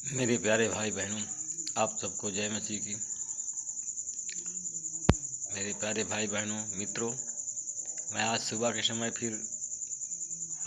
मेरे प्यारे भाई बहनों, आप सबको जय मसीह की। मेरे प्यारे भाई बहनों, मित्रों, मैं आज सुबह के समय फिर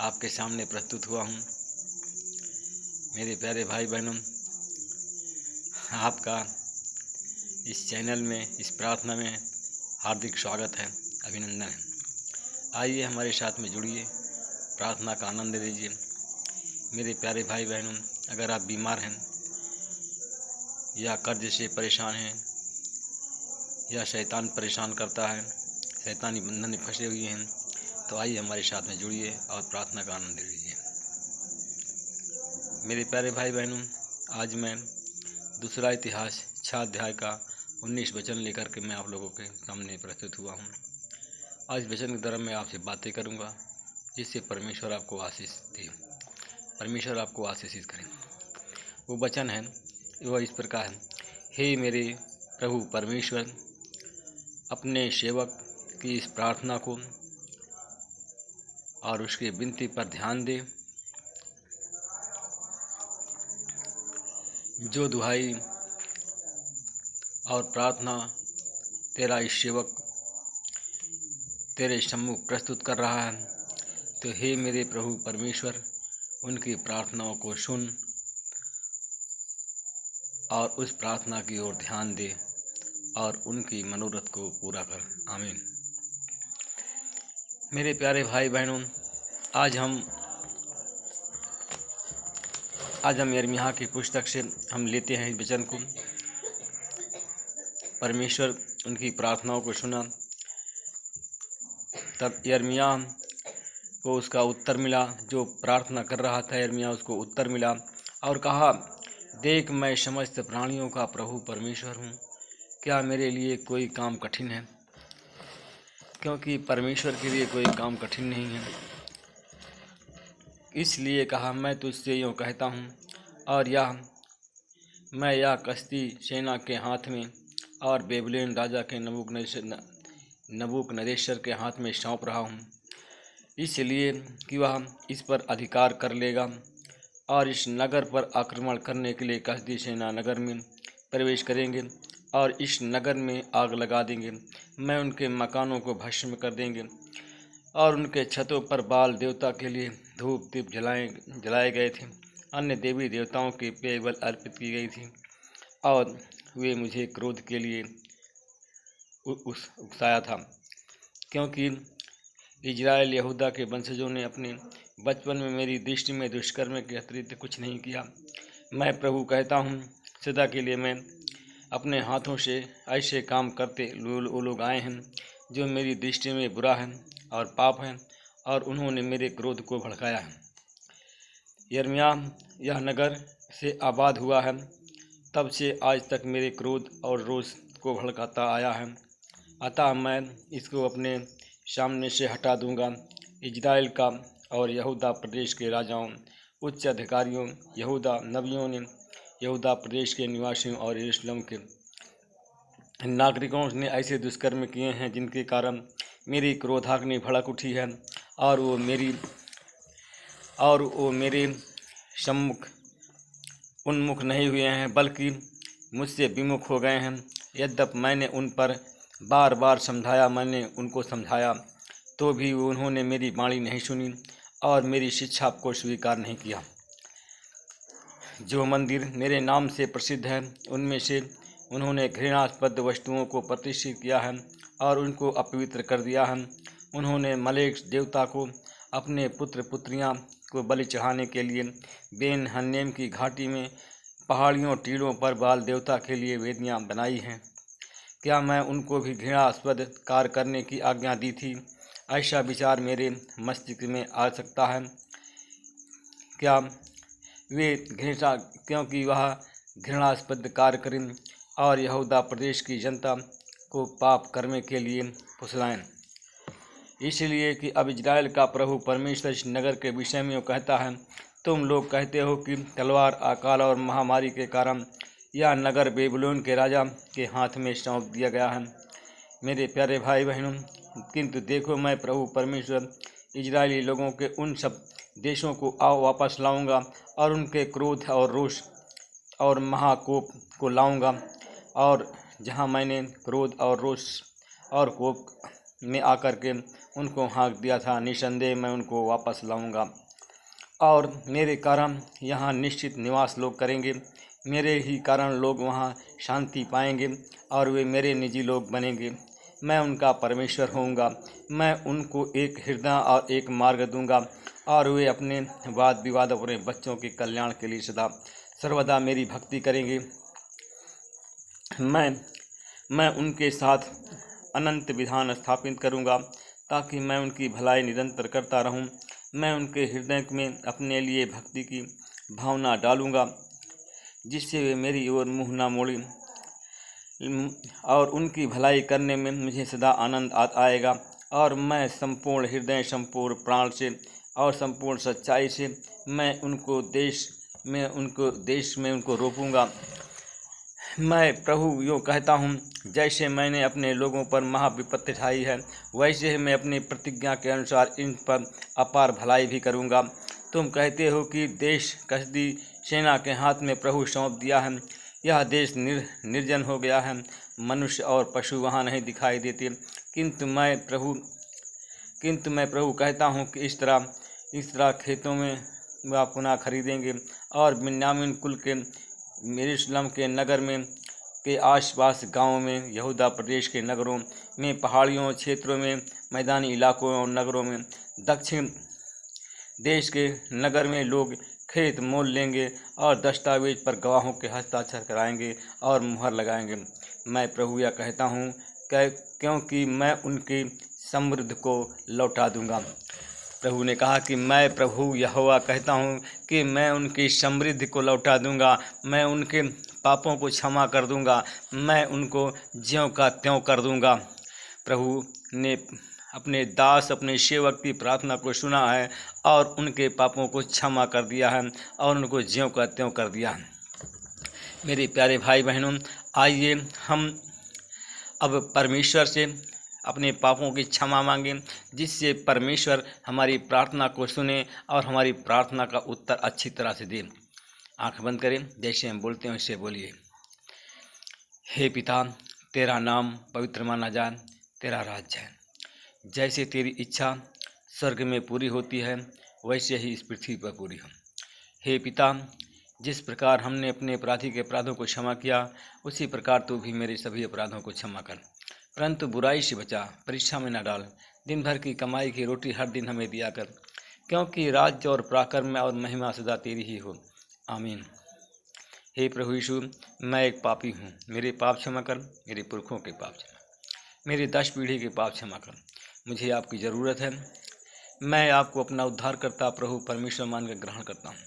आपके सामने प्रस्तुत हुआ हूँ। मेरे प्यारे भाई बहनों, आपका इस चैनल में, इस प्रार्थना में हार्दिक स्वागत है, अभिनंदन है। आइए हमारे साथ में जुड़िए, प्रार्थना का आनंद लीजिए। मेरे प्यारे भाई बहनों, अगर आप बीमार हैं या कर्ज से परेशान हैं या शैतान परेशान करता है, शैतानी बंधन में फंसे हुए हैं, तो आइए हमारे साथ में जुड़िए और प्रार्थना का आनंद लीजिए। मेरे प्यारे भाई बहनों, आज मैं दूसरा इतिहास 6 अध्याय का 19 वचन लेकर के मैं आप लोगों के सामने प्रस्तुत हुआ हूँ। आज वचन की तरफ मैं आपसे बातें करूँगा, जिससे परमेश्वर आपको आशीष दे, परमेश्वर आपको आशीषित करे। वो वचन है, वह इस प्रकार है। हे मेरे प्रभु परमेश्वर, अपने सेवक की इस प्रार्थना को और उसकी विनती पर ध्यान दे, जो दुहाई और प्रार्थना तेरा इस सेवक तेरे सम्मुख प्रस्तुत कर रहा है, तो हे मेरे प्रभु परमेश्वर, उनकी प्रार्थनाओं को सुन और उस प्रार्थना की ओर ध्यान दे और उनकी मनोरथ को पूरा कर। आमीन। मेरे प्यारे भाई बहनों, आज हम यिर्मयाह की पुस्तक से हम लेते हैं इस वचन को। परमेश्वर उनकी प्रार्थनाओं को सुना, तब यिर्मयाह को उसका उत्तर मिला। जो प्रार्थना कर रहा था यिर्मयाह, उसको उत्तर मिला और कहा, देख, मैं समस्त प्राणियों का प्रभु परमेश्वर हूँ, क्या मेरे लिए कोई काम कठिन है? क्योंकि परमेश्वर के लिए कोई काम कठिन नहीं है। इसलिए कहा, मैं तुझसे यूँ कहता हूँ, और मैं यह कश्ती सेना के हाथ में और बेबीलोन राजा के नबूकदनेस्सर के हाथ में सौंप रहा हूँ, इसलिए कि वह इस पर अधिकार कर लेगा और इस नगर पर आक्रमण करने के लिए कसदी सेना नगर में प्रवेश करेंगे और इस नगर में आग लगा देंगे। मैं उनके मकानों को भस्म कर देंगे और उनके छतों पर बाल देवता के लिए धूप दीप जलाए गए थे। अन्य देवी देवताओं के पेय बल अर्पित की गई थी और वे मुझे क्रोध के लिए उकसाया था, क्योंकि इजराइल यहूदा के वंशजों ने अपने बचपन में मेरी दृष्टि में दुष्कर्म के अतिरिक्त कुछ नहीं किया। मैं प्रभु कहता हूँ, सदा के लिए मैं अपने हाथों से ऐसे काम करते वो लोग आए हैं जो मेरी दृष्टि में बुरा है और पाप है, और उन्होंने मेरे क्रोध को भड़काया है। यिर्मयाह यह नगर से आबाद हुआ है, तब से आज तक मेरे क्रोध और रोष को भड़काता आया है। अतः मैं इसको अपने सामने से हटा दूंगा। इजराइल का और यहूदा प्रदेश के राजाओं, उच्च अधिकारियों, यहूदा नबियों ने यहूदा प्रदेश के निवासियों और यरूशलेम के नागरिकों ने ऐसे दुष्कर्म किए हैं जिनके कारण मेरी क्रोधाग्नि भड़क उठी है, और वो मेरे सम्मुख उन्मुख नहीं हुए हैं, बल्कि मुझसे विमुख हो गए हैं। यद्यपि मैंने उन पर बार बार मैंने उनको समझाया, तो भी उन्होंने मेरी वाणी नहीं सुनी और मेरी शिक्षा को स्वीकार नहीं किया। जो मंदिर मेरे नाम से प्रसिद्ध है, उनमें से उन्होंने घृणास्पद वस्तुओं को प्रतिष्ठित किया है और उनको अपवित्र कर दिया है। उन्होंने मलेक देवता को अपने पुत्र पुत्रियां को बलि चढ़ाने के लिए बेन हन्नेम की घाटी में पहाड़ियों टीलों पर बाल देवता के लिए वेदियां बनाई हैं। क्या मैं उनको भी घृणास्पद कार्य करने की आज्ञा दी थी? ऐसा विचार मेरे मस्तिष्क में आ सकता है क्या? क्योंकि वह घृणास्पद कार्य करें और यहूदा प्रदेश की जनता को पाप करने के लिए फुसलाएं। इसलिए कि अब इजराइल का प्रभु परमेश्वर इस नगर के विषय में कहता है, तुम लोग कहते हो कि तलवार, अकाल और महामारी के कारण यह नगर बेबीलोन के राजा के हाथ में सौंप दिया गया है। मेरे प्यारे भाई बहनों, किंतु देखो, मैं प्रभु परमेश्वर इजरायली लोगों के उन सब देशों को वापस लाऊंगा और उनके क्रोध और रोष और महाकोप को लाऊंगा, और जहाँ मैंने क्रोध और रोष और कोप में आकर के उनको हाँक दिया था, निसंदेह मैं उनको वापस लाऊंगा। और मेरे कारण यहाँ निश्चित निवास लोग करेंगे, मेरे ही कारण लोग वहाँ शांति पाएंगे और वे मेरे निजी लोग बनेंगे। मैं उनका परमेश्वर होऊंगा। मैं उनको एक हृदय और एक मार्ग दूंगा, और वे अपने वाद विवाद अपने बच्चों के कल्याण के लिए सदा सर्वदा मेरी भक्ति करेंगे। मैं उनके साथ अनंत विधान स्थापित करूंगा, ताकि मैं उनकी भलाई निरंतर करता रहूं। मैं उनके हृदय में अपने लिए भक्ति की भावना डालूंगा, जिससे वे मेरी ओर मुँह न मोड़ें, और उनकी भलाई करने में मुझे सदा आनंद आएगा। और मैं संपूर्ण हृदय, संपूर्ण प्राण से और संपूर्ण सच्चाई से मैं उनको देश में उनको रोपूंगा। मैं प्रभु यूँ कहता हूँ, जैसे मैंने अपने लोगों पर महाविपत्ति ढाई है, वैसे ही मैं अपनी प्रतिज्ञा के अनुसार इन पर अपार भलाई भी करूँगा। तुम कहते हो कि देश कसदी सेना के हाथ में प्रभु सौंप दिया है। यह देश निर्जन हो गया है, मनुष्य और पशु वहाँ नहीं दिखाई देते। किंतु मैं प्रभु कहता हूँ कि इस तरह खेतों में वह पुनः खरीदेंगे, और बिन्यामीन कुल के यरूशलेम के नगर में के आसपास गांवों में, यहूदा प्रदेश के नगरों में, पहाड़ियों क्षेत्रों में, मैदानी इलाकों और नगरों में, दक्षिण देश के नगर में लोग खेत मोल लेंगे और दस्तावेज पर गवाहों के हस्ताक्षर कराएंगे और मुहर लगाएंगे। मैं प्रभु यह कहता हूँ, क्योंकि मैं उनकी समृद्धि को लौटा दूंगा। प्रभु ने कहा कि मैं प्रभु यहोवा कहता हूँ कि मैं उनकी समृद्धि को लौटा दूंगा, मैं उनके पापों को क्षमा कर दूंगा, मैं उनको ज्यों का त्यों कर दूंगा। प्रभु ने अपने दास, अपने सेवक की प्रार्थना को सुना है और उनके पापों को क्षमा कर दिया है और उनको ज्यों का त्यों कर दिया है। मेरे प्यारे भाई बहनों, आइए हम अब परमेश्वर से अपने पापों की क्षमा मांगें, जिससे परमेश्वर हमारी प्रार्थना को सुने और हमारी प्रार्थना का उत्तर अच्छी तरह से दे। आंख बंद करें, जैसे हम बोलते हैं वैसे बोलिए। हे पिता, तेरा नाम पवित्र माना जाए, तेरा राज्य है। जैसे तेरी इच्छा स्वर्ग में पूरी होती है, वैसे ही इस पृथ्वी पर पूरी हो। हे पिता, जिस प्रकार हमने अपने अपराधी के अपराधों को क्षमा किया, उसी प्रकार तू भी मेरे सभी अपराधों को क्षमा कर, परंतु बुराई से बचा, परीक्षा में न डाल। दिन भर की कमाई की रोटी हर दिन हमें दिया कर, क्योंकि राज्य और पराक्रम और महिमा सदा तेरी ही हो। आमीन। हे प्रभु यीशु, मैं एक पापी हूँ, मेरे पाप क्षमा कर, मेरे पुरखों के पाप क्षमा, मेरी 10 पीढ़ी के पाप क्षमा कर। मुझे आपकी ज़रूरत है। मैं आपको अपना उद्धारकर्ता प्रभु परमेश्वर मान कर ग्रहण करता हूँ।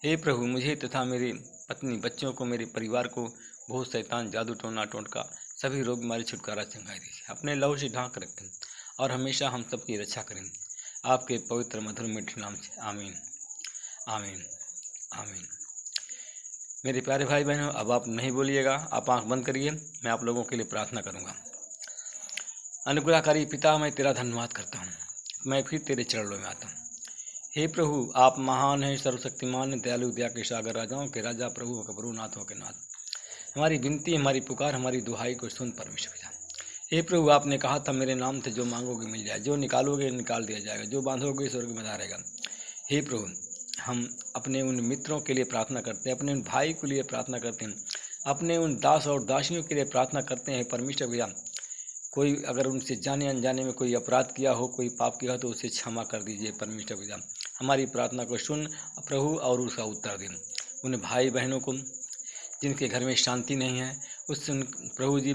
हे प्रभु, मुझे तथा मेरी पत्नी, बच्चों को, मेरे परिवार को बहुत शैतान, जादू, टोना टोटका, सभी रोग बीमारी छुटकारा चंगाई दीजिए। अपने लहू से ढांक रखें और हमेशा हम सबकी रक्षा करें, आपके पवित्र मधुर मीठे नाम से। आमीन, आमीन, आमीन। मेरे प्यारे भाई बहनों, अब आप नहीं बोलिएगा, आप आंख बंद करिए, मैं आप लोगों के लिए प्रार्थना करूंगा। अनुग्रहकारी पिता, मैं तेरा धन्यवाद करता हूँ, मैं फिर तेरे चरणों में आता हूँ। हे प्रभु, आप महान हैं, सर्वशक्तिमान, दयालु, दया के सागर, राजाओं के राजा, प्रभु का प्रभु, नाथों के नाथ। हमारी विनती, हमारी पुकार, हमारी दुहाई को सुन परमेश्वर पिता। हे प्रभु, आपने कहा था मेरे नाम से जो मांगोगे मिल जाए, जो निकालोगे निकाल दिया जाएगा, जो बांधोगे स्वर्ग में रहेगा। हे प्रभु, हम अपने उन मित्रों के लिए प्रार्थना करते हैं, अपने उन भाई के लिए प्रार्थना करते हैं, अपने उन दास और दासियों के लिए प्रार्थना करते हैं। परमेश्वर पिता, कोई अगर उनसे जाने अनजाने में कोई अपराध किया हो, कोई पाप किया हो, तो उसे क्षमा कर दीजिए। परमेश्वर पिता, हमारी प्रार्थना को सुन प्रभु और उसका उत्तर दें। उन भाई बहनों को जिनके घर में शांति नहीं है, उस प्रभु जी,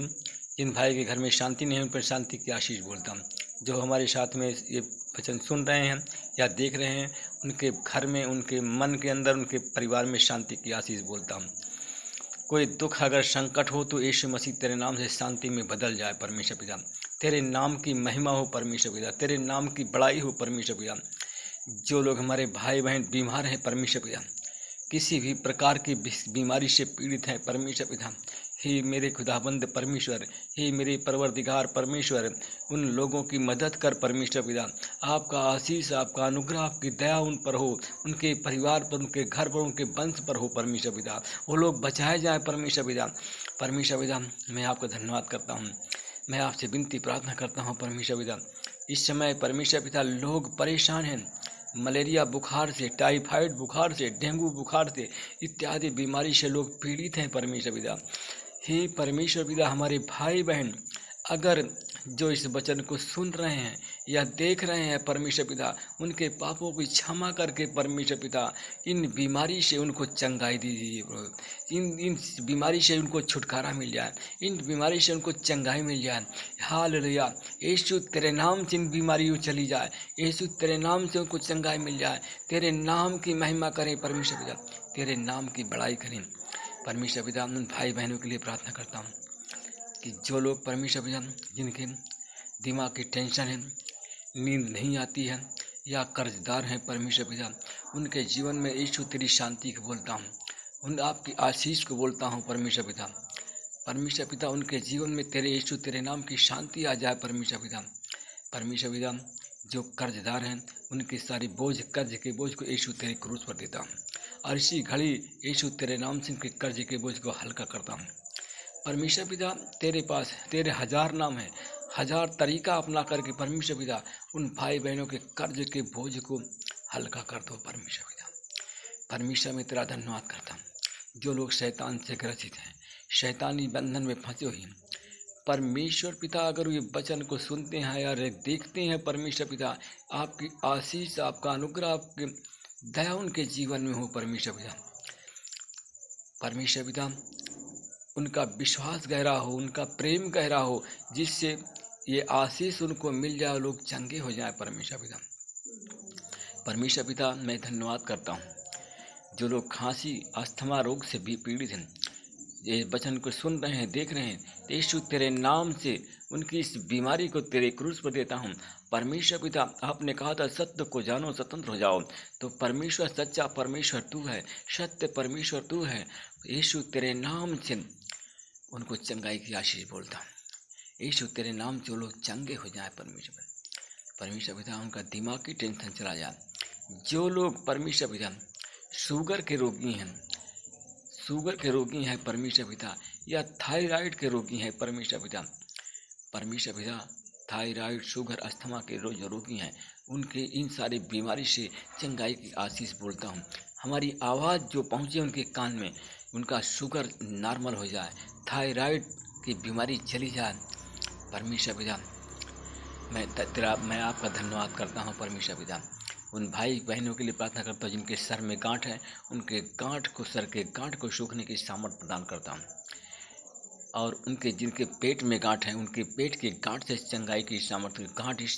जिन भाई के घर में शांति नहीं है, उन पर शांति की आशीष बोलता हूँ। जो हमारे साथ में ये वचन सुन रहे हैं या देख रहे हैं, उनके घर में, उनके मन के अंदर, उनके परिवार में शांति की आशीष बोलता हूँ। कोई दुख अगर संकट हो तो यीशु मसीह तेरे नाम से शांति में बदल जाए। परमेश्वर पिता, तेरे नाम की महिमा हो। परमेश्वर पिता, तेरे नाम की बड़ाई हो। परमेश्वर पिता, जो लोग हमारे भाई बहन बीमार हैं, परमेश्वर पिता, किसी भी प्रकार की बीमारी से पीड़ित हैं, परमेश्वर पिता, हे मेरे खुदाबंद परमेश्वर, हे मेरे परवरदिगार परमेश्वर, उन लोगों की मदद कर परमेश्वर पिता। आपका आशीष, आपका अनुग्रह, आपकी दया उन पर हो, उनके परिवार पर, उनके घर पर, उनके वंश पर हो परमेश्वर पिता। वो लोग बचाए जाएं परमेश्वर पिता। परमेश्वर पिता, मैं आपका धन्यवाद करता हूँ। मैं आपसे विनती प्रार्थना करता हूँ परमेश्वर पिता। इस समय परमेश्वर पिता लोग परेशान हैं, मलेरिया बुखार से, टाइफाइड बुखार से, डेंगू बुखार से, इत्यादि बीमारी से लोग पीड़ित हैं परमेश्वर पिता। हे परमेश्वर पिता, हमारे भाई बहन अगर जो इस वचन को सुन रहे हैं या देख रहे हैं परमेश्वर पिता, उनके पापों की क्षमा करके परमेश्वर पिता इन बीमारी से उनको चंगाई दीजिए प्रभु। इन बीमारी से उनको छुटकारा मिल जाए, इन बीमारी से उनको चंगाई मिल जाए। हालेलुया। यीशु तेरे नाम से इन बीमारियों चली जाए, यीशु तेरे नाम से उनको चंगाई मिल जाए। तेरे नाम की महिमा करें परमेश्वर पिता, तेरे नाम की बड़ाई करें परमेश्वर पिता। उन भाई बहनों के लिए प्रार्थना करता हूँ कि जो लोग परमेश्वर पिता जिनके दिमाग की टेंशन है, नींद नहीं आती है या कर्जदार हैं परमेश्वर पिता, उनके जीवन में यीशु तेरी शांति को बोलता हूँ, उन आपकी आशीष को बोलता हूँ परमेश्वर पिता। परमेश्वर पिता, उनके जीवन में तेरे यीशु तेरे नाम की शांति आ जाए परमेश्वर पिता। परमेश्वर पिता, जो कर्जदार हैं उनके सारी बोझ, कर्ज के बोझ को यीशु तेरे क्रूस पर देता हूँ, और इसी घड़ी यीशु तेरे नाम से उनके कर्ज के बोझ को हल्का करता हूँ परमेश्वर पिता। तेरे पास तेरे 1000 नाम है, 1000 तरीका अपना करके परमेश्वर पिता उन भाई बहनों के कर्ज के बोझ को हल्का कर दो परमेश्वर पिता। परमेश्वर, मैं तेरा धन्यवाद करता हूँ। जो लोग शैतान से ग्रसित हैं, शैतानी बंधन में फंसे हुए हैं परमेश्वर पिता, अगर ये वचन को सुनते हैं या देखते हैं परमेश्वर पिता, आपकी आशीष, आपका अनुग्रह, आपकी दया उनके जीवन में हो परमेश्वर पिता। परमेश्वर पिता, उनका विश्वास गहरा हो, उनका प्रेम गहरा हो, जिससे ये आशीष उनको मिल जाए, लोग चंगे हो जाए परमेश्वर पिता। परमेश्वर पिता, मैं धन्यवाद करता हूँ। जो लोग खांसी, अस्थमा रोग से भी पीड़ित हैं, ये वचन को सुन रहे हैं, देख रहे हैं, तो यीशु तेरे नाम से उनकी इस बीमारी को तेरे क्रूस पर देता हूँ परमेश्वर पिता। आपने कहा था सत्य को जानो स्वतंत्र हो जाओ, तो परमेश्वर सच्चा परमेश्वर तू है, सत्य परमेश्वर तू है। यीशु तेरे नाम से उनको चंगाई की आशीष बोलता हूँ। यीशु तेरे नाम से वो लोग चंगे हो जाए परमेश्वर। परमेश्वर पिता, उनका दिमाग की टेंशन चला जाए। जो लोग परमेश्वर पिता शुगर के रोगी हैं, शुगर के रोगी हैं परमेश्वर पिता, या थायराइड के रोगी हैं परमेश्वर पिता, परमेश्वर पिता थायराइड, शुगर, अस्थमा के जो रोगी हैं, उनके इन सारी बीमारी से चंगाई की आशीष बोलता हूँ। हमारी आवाज़ जो पहुँचे उनके कान में, उनका शुगर नॉर्मल हो जाए, थायराइड की बीमारी चली जाए परमेश्वर पिता। मैं आपका धन्यवाद करता हूँ परमेश्वर पिता। उन भाई बहनों के लिए प्रार्थना करता हूँ जिनके सर में गांठ है, उनके गांठ को, सर के गांठ को सूखने की सामर्थ प्रदान करता हूँ, और उनके जिनके पेट में गांठ है, उनके पेट के गांठ से चंगाई की सामर्थ, गांठ इसी